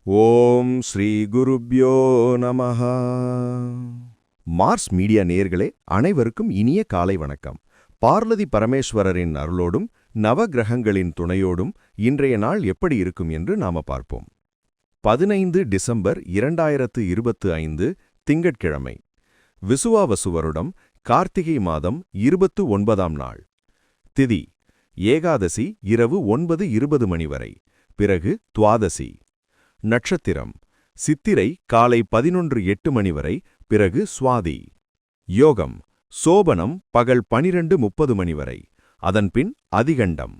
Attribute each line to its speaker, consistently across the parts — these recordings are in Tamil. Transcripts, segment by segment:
Speaker 1: ஓம் ஸ்ரீ குருப்யோ நமஹ. மார்ஸ் மீடியா நேயர்களே, அனைவருக்கும் இனிய காலை வணக்கம். பார்வதி பரமேஸ்வரரின் அருளோடும் நவகிரகங்களின் துணையோடும் இன்றைய நாள் எப்படி இருக்கும் என்று நாம பார்ப்போம். 15 டிசம்பர் 2025 திங்கட்கிழமை, விசுவாவசு வருடம், கார்த்திகை மாதம் 29ஆம் நாள். திதி ஏகாதசி இரவு 9:20 மணி வரை, பிறகு துவாதசி. நட்சத்திரம் சித்திரை காலை 11:08 மணி வரை, பிறகு சுவாதி. யோகம் சோபனம் பகல் 12:30 மணி வரை, அதன்பின் அதிகண்டம்.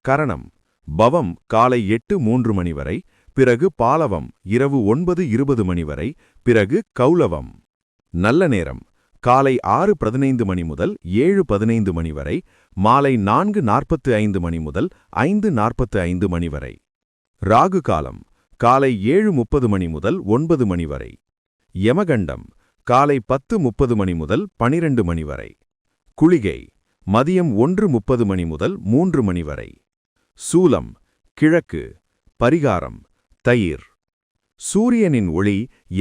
Speaker 1: கரணம் பவம் காலை 8:03 மணி வரை, பிறகு பாலவம் இரவு 9:20 மணி வரை, பிறகு கௌலவம். நல்ல நேரம் காலை 6:15 மணி முதல் 7:15 மணி வரை, மாலை 4:45 மணி முதல் 5:45 மணி வரை. ராகு காலம் காலை 7:30 மணி முதல் 9 மணி வரை. யமகண்டம் காலை 10:30 மணி முதல் 12 மணி வரை. குளிகை மதியம் 1:30 மணி முதல் 3 மணி வரை. சூலம் கிழக்கு. பரிகாரம் தயிர். சூரியனின் ஒளி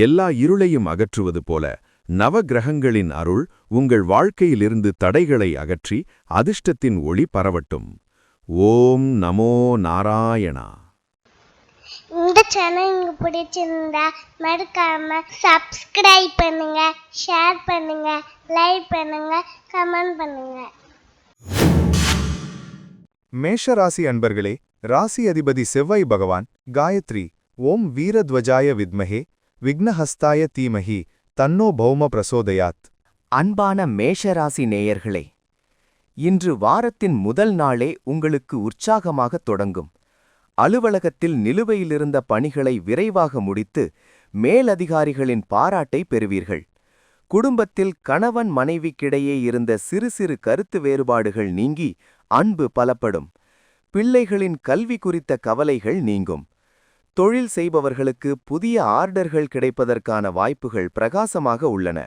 Speaker 1: எல்லா இருளையும் அகற்றுவது போல நவகிரகங்களின் அருள் உங்கள் வாழ்க்கையிலிருந்து தடைகளை அகற்றி அதிர்ஷ்டத்தின் ஒளி பரவட்டும். ஓம் நமோ நாராயணா.
Speaker 2: இந்த சேனல் உங்களுக்கு பிடிச்சிருந்தா மறக்காம சப்ஸ்கிரைப் பண்ணுங்க, ஷேர் பண்ணுங்க, லைக் பண்ணுங்க, கமெண்ட் பண்ணுங்க.
Speaker 3: மேஷ ராசி அன்பர்களே, ராசி அதிபதி செவ்வாய் பகவான் காயத்ரி ஓம் வீரத்வஜாய வித்மஹே விக்னஹஸ்தாய தீமஹி தன்னோ பௌம பிரசோதயாத்.
Speaker 4: அன்பான மேஷராசி நேயர்களே, இன்று வாரத்தின் முதல் நாளே உங்களுக்கு உற்சாகமாகத் தொடங்கும். அலுவலகத்தில் நிலுவையிலிருந்த பணிகளை விரைவாக முடித்து மேலதிகாரிகளின் பாராட்டை பெறுவீர்கள். குடும்பத்தில் கணவன் மனைவிக்கிடையே இருந்த சிறு சிறு கருத்து வேறுபாடுகள் நீங்கி அன்பு பலப்படும். பிள்ளைகளின் கல்வி குறித்த கவலைகள் நீங்கும். தொழில் செய்பவர்களுக்கு புதிய ஆர்டர்கள் கிடைப்பதற்கான வாய்ப்புகள் பிரகாசமாக உள்ளன.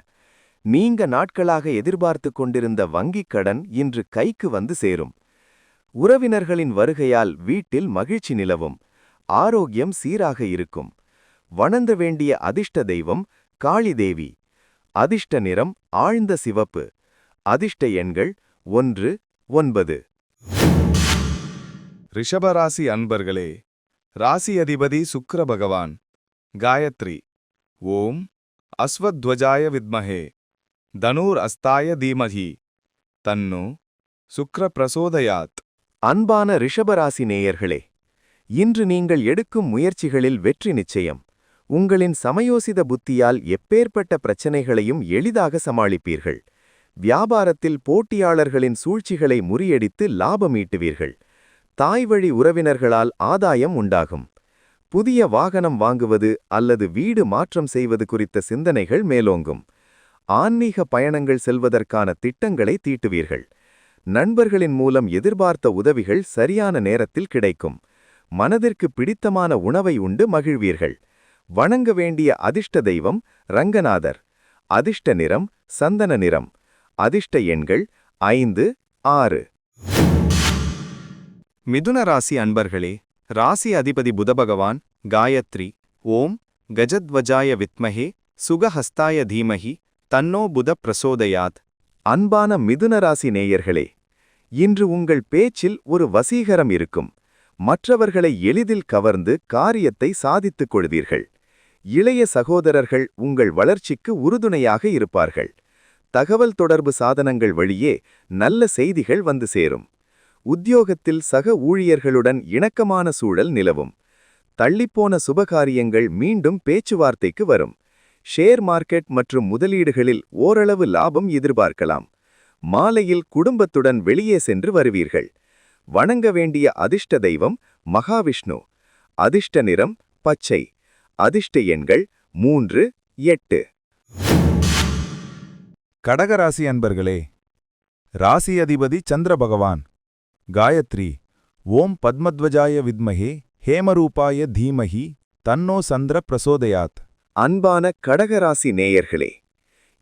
Speaker 4: நீங்க நாட்களாக எதிர்பார்த்து கொண்டிருந்த வங்கிக் கடன் இன்று கைக்கு வந்து சேரும். உறவினர்களின் வருகையால் வீட்டில் மகிழ்ச்சி நிலவும். ஆரோக்கியம் சீராக இருக்கும். வணங்க வேண்டிய அதிர்ஷ்ட தெய்வம் காளிதேவி. அதிர்ஷ்ட நிறம் ஆழ்ந்த சிவப்பு. அதிர்ஷ்ட எண்கள் 1, 9.
Speaker 3: ரிஷபராசி அன்பர்களே, ராசி அதிபதி சுக்கிர பகவான் காயத்ரி ஓம் அஸ்வத்வஜாய வித்மஹே தனுர் அஸ்தாய தீமஹி தன்னோ சுக்ர பிரசோதயாத்.
Speaker 4: அன்பான ரிஷபராசி நேயர்களே, இன்று நீங்கள் எடுக்கும் முயற்சிகளில் வெற்றி நிச்சயம். உங்களின் சமயோசித புத்தியால் எப்பேற்பட்ட பிரச்சனைகளையும் எளிதாக சமாளிப்பீர்கள். வியாபாரத்தில் போட்டியாளர்களின் சூழ்ச்சிகளை முறியடித்து லாபம் ஈட்டுவீர்கள். தாய்வழி உறவினர்களால் ஆதாயம் உண்டாகும். புதிய வாகனம் வாங்குவது அல்லது வீடு மாற்றம் செய்வது குறித்த சிந்தனைகள் மேலோங்கும். ஆன்மீக பயணங்கள் செல்வதற்கான திட்டங்களை தீட்டுவீர்கள். நண்பர்களின் மூலம் எதிர்பார்த்த உதவிகள் சரியான நேரத்தில் கிடைக்கும். மனதிற்கு பிடித்தமான உணவை உண்டு மகிழ்வீர்கள். வணங்க வேண்டிய அதிர்ஷ்ட தெய்வம் ரங்கநாதர். அதிர்ஷ்ட நிறம் சந்தன நிறம். அதிர்ஷ்ட எண்கள் 5, 6.
Speaker 3: மிதுன ராசி அன்பர்களே, ராசி அதிபதி புதபகவான் காயத்ரி ஓம் கஜத்வஜாய வித்மஹே சுகஹஸ்தாய தீமஹி தன்னோ புத பிரசோதயாத்.
Speaker 4: அன்பான மிதுனராசி நேயர்களே, இன்று உங்கள் பேச்சில் ஒரு வசீகரம் இருக்கும். மற்றவர்களை எளிதில் கவர்ந்து காரியத்தை சாதித்துக் கொள்வீர்கள். இளைய சகோதரர்கள் உங்கள் வளர்ச்சிக்கு உறுதுணையாக இருப்பார்கள். தகவல் தொடர்பு சாதனங்கள் வழியே நல்ல செய்திகள் வந்து சேரும். உத்தியோகத்தில் சக ஊழியர்களுடன் இணக்கமான சூழல் நிலவும். தள்ளிப்போன சுபகாரியங்கள் மீண்டும் பேச்சுவார்த்தைக்கு வரும். ஷேர் மார்க்கெட் மற்றும் முதலீடுகளில் ஓரளவு லாபம் எதிர்பார்க்கலாம். மாலையில் குடும்பத்துடன் வெளியே சென்று வருவீர்கள். வணங்க வேண்டிய அதிர்ஷ்ட தெய்வம் மகாவிஷ்ணு. அதிர்ஷ்ட நிறம் பச்சை. அதிர்ஷ்ட எண்கள் 3, 8.
Speaker 3: கடகராசி அன்பர்களே, ராசி அதிபதி சந்திர பகவான் காயத்ரி ஓம் பத்மத்வஜாய வித்மஹே ஹேமரூபாய தீமஹி தன்னோ சந்திர பிரசோதயாத்.
Speaker 4: அன்பான கடகராசி நேயர்களே,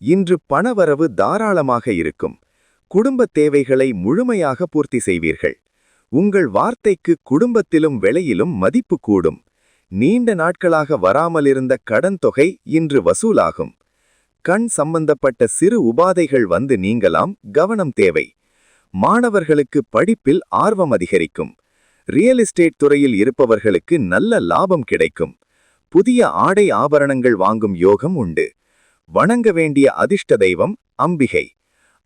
Speaker 4: இன்று பணவரவு தாராளமாக இருக்கும். குடும்பத் தேவைகளை முழுமையாக பூர்த்தி செய்வீர்கள். உங்கள் வார்த்தைக்கு குடும்பத்திலும் வெளியிலும் மதிப்பு கூடும். நீண்ட நாட்களாக வராமலிருந்த கடன் தொகை இன்று வசூலாகும். கண் சம்பந்தப்பட்ட சிறு உபாதைகள் வந்து நீங்கலாம், கவனம் தேவை. மாணவர்களுக்கு படிப்பில் ஆர்வம் அதிகரிக்கும். ரியல் எஸ்டேட் துறையில் இருப்பவர்களுக்கு நல்ல லாபம் கிடைக்கும். புதிய ஆடை ஆபரணங்கள் வாங்கும் யோகம் உண்டு. வணங்க வேண்டிய அதிர்ஷ்ட தெய்வம் அம்பிகை.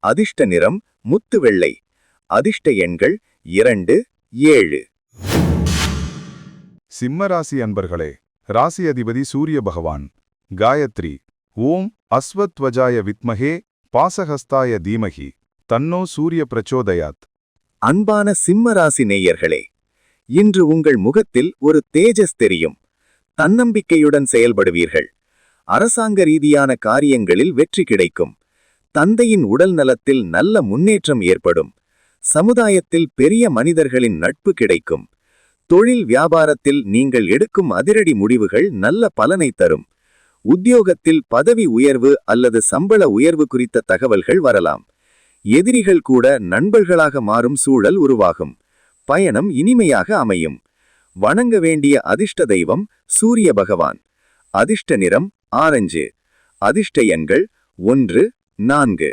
Speaker 4: அதிர்ஷ்ட நிறம் முத்து வெள்ளை. அதிர்ஷ்ட எண்கள் 2, 7.
Speaker 3: சிம்மராசி அன்பர்களே, ராசி அதிபதி சூரிய பகவான். காயத்ரி. ஓம் அஸ்வத்வஜாய வித்மஹே பாசஹஸ்தாய தீமஹி தன்னோ சூரிய பிரச்சோதயாத்.
Speaker 4: அன்பான சிம்மராசி நேயர்களே, இன்று உங்கள் முகத்தில் ஒரு தேஜஸ் தெரியும். தன்னம்பிக்கையுடன் செயல்படுவீர்கள். அரசாங்க ரீதியான காரியங்களில் வெற்றி கிடைக்கும். தந்தையின் உடல் நலத்தில் நல்ல முன்னேற்றம் ஏற்படும். சமுதாயத்தில் பெரிய மனிதர்களின் நட்பு கிடைக்கும். தொழில் வியாபாரத்தில் நீங்கள் எடுக்கும் அதிரடி முடிவுகள் நல்ல பலனை தரும். உத்தியோகத்தில் பதவி உயர்வு அல்லது சம்பள உயர்வு குறித்த தகவல்கள் வரலாம். எதிரிகள் கூட நண்பர்களாக மாறும் சூழல் உருவாகும். பயணம் இனிமையாக அமையும். வணங்க வேண்டிய அதிர்ஷ்ட தெய்வம் சூரிய பகவான். அதிர்ஷ்ட நிறம் ஆரஞ்சு. அதிர்ஷ்ட எண்கள் 1, 4.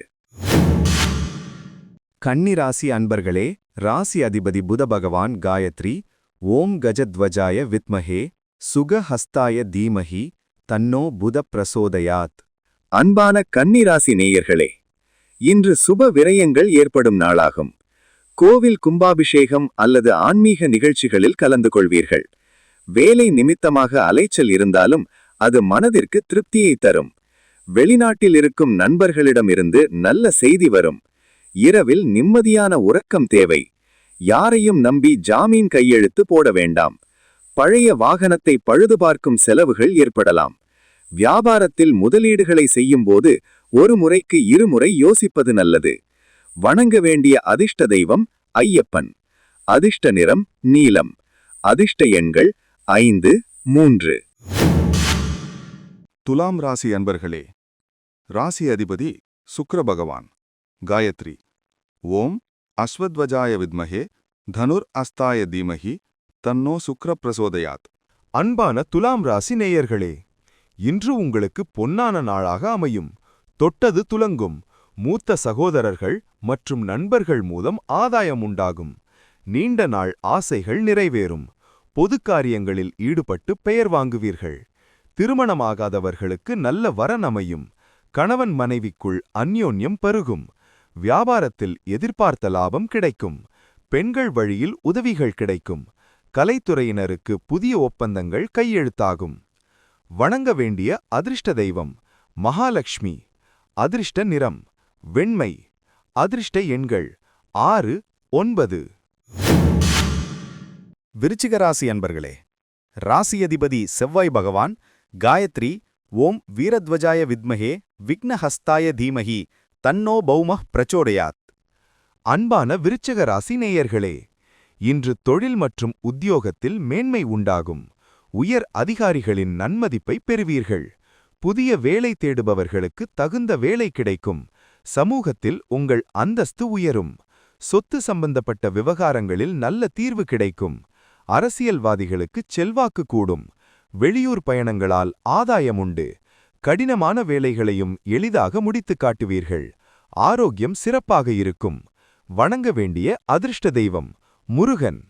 Speaker 1: கன்னிராசி அன்பர்களே, ராசி அதிபதி புத பகவான். காயத்ரி. ஓம் கஜத்வஜாய வித்மஹே சுகஹஸ்தாய தீமஹி தன்னோ புத பிரசோதயாத்.
Speaker 4: அன்பான கன்னிராசி நேயர்களே, இன்று சுப விரயங்கள் ஏற்படும் நாளாகும். கோவில் கும்பாபிஷேகம் அல்லது ஆன்மீக நிகழ்ச்சிகளில் கலந்து கொள்வீர்கள். வேலை நிமித்தமாக அலைச்சல் இருந்தாலும் அது மனதிற்கு திருப்தியை தரும். வெளிநாட்டில் இருக்கும் நண்பர்களிடமிருந்து நல்ல செய்தி வரும். இரவில் நிம்மதியான உறக்கம் தேவை. யாரையும் நம்பி ஜாமீன் கையெழுத்து போட வேண்டாம். பழைய வாகனத்தை பழுதுபார்க்கும் செலவுகள் ஏற்படலாம். வியாபாரத்தில் முதலீடுகளை செய்யும்போது ஒரு முறைக்கு 2 முறை யோசிப்பது நல்லது. வணங்க வேண்டிய அதிர்ஷ்ட தெய்வம் ஐயப்பன். அதிர்ஷ்ட நிறம் நீலம். அதிர்ஷ்ட எண்கள் 5, 3.
Speaker 3: துலாம் ராசி அன்பர்களே, ராசி அதிபதி சுக்கிர பகவான். காயத்ரி. ஓம் அஸ்வத்வஜாய வித்மஹே தனுர் அஸ்தாய தீமஹி தன்னோ சுக்ர பிரசோதயாத்.
Speaker 1: அன்பான துலாம் ராசி நேயர்களே, இன்று உங்களுக்கு பொன்னான நாளாக அமையும். தொட்டது துலங்கும். மூத்த சகோதரர்கள் மற்றும் நண்பர்கள் மூலம் ஆதாயம் உண்டாகும். நீண்ட நாள் ஆசைகள் நிறைவேறும். பொது காரியங்களில் ஈடுபட்டு பெயர் வாங்குவீர்கள். திருமணமாகாதவர்களுக்கு நல்ல வரன் அமையும். கணவன் மனைவிக்குள் அந்யோன்யம் பெருகும். வியாபாரத்தில் எதிர்பார்த்த லாபம் கிடைக்கும். பெண்கள் வழியில் உதவிகள் கிடைக்கும். கலைத்துறையினருக்கு புதிய ஒப்பந்தங்கள் கையெழுத்தாகும். வணங்க வேண்டிய அதிர்ஷ்ட தெய்வம் மகாலட்சுமி. அதிர்ஷ்ட நிறம் வெண்மை. அதிர்ஷ்ட எண்கள் 6, 9.
Speaker 3: விருச்சிக ராசி அன்பர்களே, ராசி அதிபதி செவ்வாய் பகவான். காயத்ரி. ஓம் வீரத்வஜாய வித்மஹே விக்னஹஸ்தாய தீமஹி தன்னோ பௌமஹ் பிரச்சோதயாத்.
Speaker 1: அன்பான விருச்சிக ராசி நேயர்களே, இன்று தொழில் மற்றும் உத்தியோகத்தில் மேன்மை உண்டாகும். உயர் அதிகாரிகளின் நன்மதிப்பை பெறுவீர்கள். புதிய வேலை தேடுபவர்களுக்கு தகுந்த வேலை கிடைக்கும். சமூகத்தில் உங்கள் அந்தஸ்து உயரும். சொத்து சம்பந்தப்பட்ட விவகாரங்களில் நல்ல தீர்வு கிடைக்கும். அரசியல்வாதிகளுக்கு செல்வாக்கு கூடும். வெளியூர் பயணங்களால் ஆதாயம் உண்டு. கடினமான வேலைகளையும் எளிதாக முடித்துக் காட்டுவீர்கள். ஆரோக்கியம் சிறப்பாக இருக்கும். வணங்க வேண்டிய அதிர்ஷ்ட தெய்வம் முருகன்.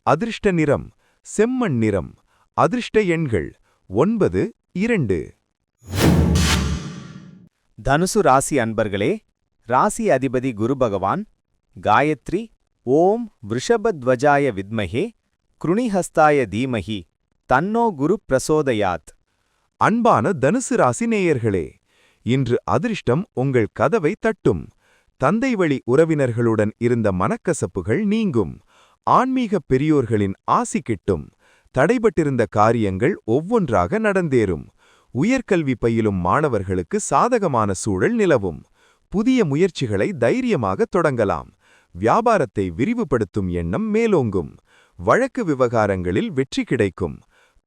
Speaker 1: அதிர்ஷ்ட நிறம் செம்மண் நிறம். அதிர்ஷ்ட எண்கள் 9, 2.
Speaker 5: தனுசு ராசி அன்பர்களே, ராசி அதிபதி குரு பகவான். காயத்ரி. ஓம் விருஷபத்வஜாய வித்மஹே க்ருணிஹஸ்தாய தீமஹி தன்னோ குரு பிரசோதயாத்.
Speaker 1: அன்பான தனுசு ராசி நேயர்களே, இன்று அதிர்ஷ்டம் உங்கள் கதவை தட்டும். தந்தை வழி உறவினர்களுடன் இருந்த மனக்கசப்புகள் நீங்கும். ஆன்மீக பெரியோர்களின் ஆசி கிட்டும். தடைபட்டிருந்த காரியங்கள் ஒவ்வொன்றாக நடந்தேறும். உயர்கல்வி பயிலும் மாணவர்களுக்கு சாதகமான சூழல் நிலவும். புதிய முயற்சிகளை தைரியமாக தொடங்கலாம். வியாபாரத்தை விரிவுபடுத்தும் எண்ணம் மேலோங்கும். வழக்கு விவகாரங்களில் வெற்றி கிடைக்கும்.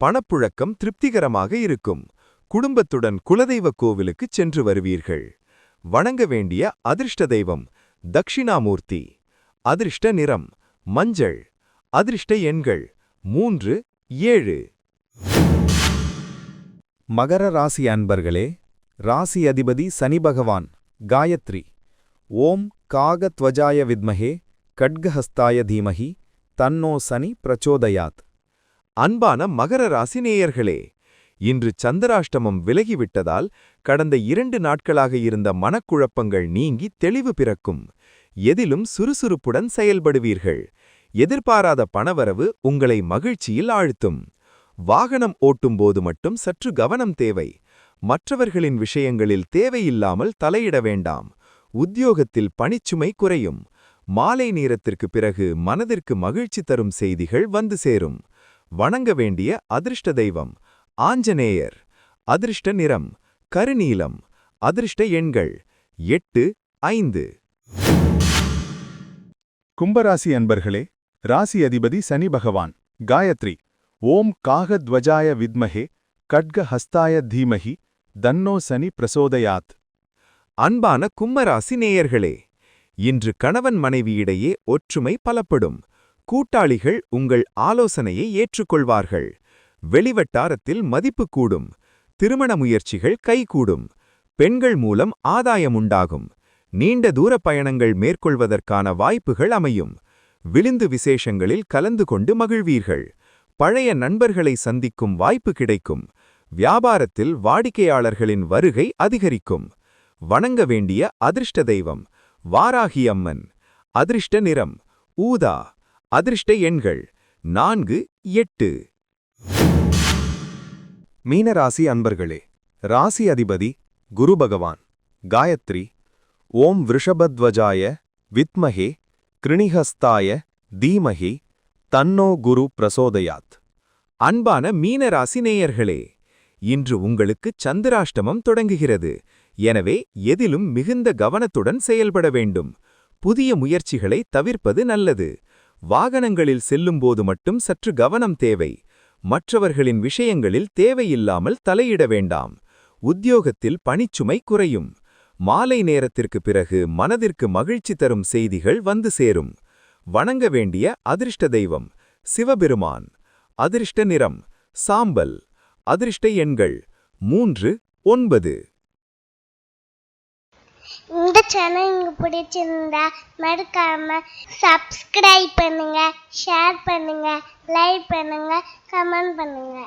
Speaker 1: பணப்புழக்கம் திருப்திகரமாக இருக்கும். குடும்பத்துடன் குலதெய்வ கோவிலுக்குச் சென்று வருவீர்கள். வணங்க வேண்டிய அதிர்ஷ்ட தெய்வம் தக்ஷிணாமூர்த்தி. அதிர்ஷ்ட நிறம் மஞ்சள். அதிர்ஷ்ட எண்கள் 3, 7.
Speaker 3: மகர ராசி அன்பர்களே, ராசி அதிபதி சனி பகவான். காயத்ரி. ஓம் காகத்வஜாய வித்மஹே கட்கஹஸ்தாய தீமஹி தன்னோ சனி பிரச்சோதயாத்.
Speaker 4: அன்பான மகர ராசி நேயர்களே, இன்று சந்திராஷ்டமம் விலகிவிட்டதால் கடந்த 2 நாட்களாக இருந்த மனக்குழப்பங்கள் நீங்கி தெளிவு பிறக்கும். எதிலும் சுறுசுறுப்புடன் செயல்படுவீர்கள். எதிர்பாராத பணவரவு உங்களை மகிழ்ச்சியில் ஆழ்த்தும். வாகனம் ஓட்டும்போது மட்டும் சற்று கவனம் தேவை. மற்றவர்களின் விஷயங்களில் தேவையில்லாமல் தலையிட வேண்டாம். உத்தியோகத்தில் பணிச்சுமை குறையும். மாலை நேரத்திற்கு பிறகு மனதிற்கு மகிழ்ச்சி தரும் செய்திகள் வந்து சேரும். வணங்க வேண்டிய அதிர்ஷ்ட தெய்வம் ஆஞ்சநேயர். அதிர்ஷ்ட நிறம் கருநீலம். அதிர்ஷ்ட எண்கள் 8, 5.
Speaker 3: கும்பராசி அன்பர்களே, ராசி அதிபதி சனி பகவான். காயத்ரி. ஓம் காகத்வஜாய வித்மஹே கட்கஹஸ்தாய தீமஹி தன்னோ சனி பிரசோதயாத்.
Speaker 4: அன்பான கும்பராசி நேயர்களே, இன்று கணவன் மனைவியிடையே ஒற்றுமை பலப்படும். கூட்டாளிகள் உங்கள் ஆலோசனையை ஏற்றுக்கொள்வார்கள். வெளிவட்டாரத்தில் மதிப்பு கூடும். திருமண முயற்சிகள் கைகூடும். பெண்கள் மூலம் ஆதாயமுண்டாகும். நீண்ட தூர பயணங்கள் மேற்கொள்வதற்கான வாய்ப்புகள் அமையும். விருந்து விசேஷங்களில் கலந்து கொண்டு மகிழ்வீர்கள். பழைய நண்பர்களை சந்திக்கும் வாய்ப்பு கிடைக்கும். வியாபாரத்தில் வாடிக்கையாளர்களின் வருகை அதிகரிக்கும். வணங்க வேண்டிய அதிர்ஷ்ட தெய்வம் வாராகி அம்மன். அதிர்ஷ்ட நிறம் ஊதா. அதிர்ஷ்ட எண்கள் 4, 8.
Speaker 3: மீனராசி அன்பர்களே, ராசி அதிபதி குரு பகவான். காயத்ரி. ஓம் விருஷபத்வஜாய வித்மஹே கிருணிஹஸ்தாய தீமஹி தன்னோ குரு பிரசோதயாத்.
Speaker 4: அன்பான மீனராசி நேயர்களே, இன்று உங்களுக்கு சந்திராஷ்டமம் தொடங்குகிறது. எனவே எதிலும் மிகுந்த கவனத்துடன் செயல்பட வேண்டும். புதிய முயற்சிகளை தவிர்ப்பது நல்லது. வாகனங்களில் செல்லும்போது மட்டும் சற்று கவனம் தேவை. மற்றவர்களின் விஷயங்களில் தேவையில்லாமல் தலையிட வேண்டாம். உத்தியோகத்தில் பணிச்சுமை குறையும். மாலை நேரத்திற்கு பிறகு மனதிற்கு மகிழ்ச்சி தரும் செய்திகள் வந்து சேரும். வணங்க வேண்டிய அதிர்ஷ்ட தெய்வம் சிவபெருமான். அதிர்ஷ்ட நிறம் சாம்பல். அதிர்ஷ்ட எண்கள் 3, 9.
Speaker 2: இந்த சேனல் உங்களுக்கு பிடிச்சிருந்தா மறக்காம சப்ஸ்கிரைப் பண்ணுங்க, ஷேர் பண்ணுங்க, லைக் பண்ணுங்க, கமெண்ட் பண்ணுங்க.